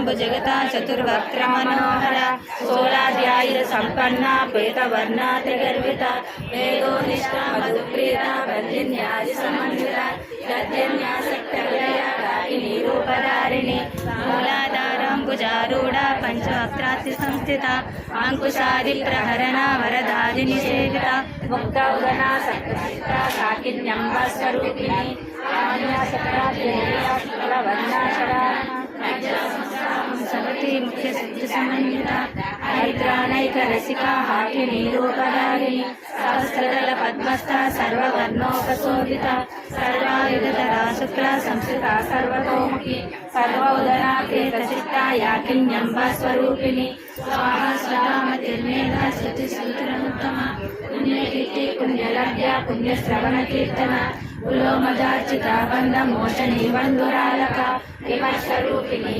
भुजगता चतुर्वक्त्र मनोहरा सोलाध्याय संपन्ना श्वेतवर्णा त्रिगर्भिता वेदोनिष्ठा मधुप्रीता वल्लिन्यादि समन्विता गद्यन्यासक्तविलया रागिनी रूपधारिणी मूलाधाराम्बुजारूढा पंचवक्त्रास्ति संस्थिता अंकुशादि प्रहरणा वरदादिनी सेविता मुक्तौदना सप्तचित्ता साकिन्यम्बा स्वरूपिणी सवती मुख्य सिद्धि समन्विता हरिद्रानैक रसिका हाकिनी रूपधारिणी सहस्रदल पद्मस्था सर्ववर्णोपशोभिता सर्वायुधरा शुक्ला संस्थिता सर्वतोमुखी सर्वोदना केतचित्ता याकिन्यम्बा स्वरूपिणी स्वाहा स्वधामतिर्मेधा श्रुतिसूत्रमुत्तमा पुण्यकीर्ति पुण्यलभ्या पुण्यश्रवणकीर्तना उलोमदार्चिता बन्धमोचनी बन्धुरालका विमर्शरूपिणी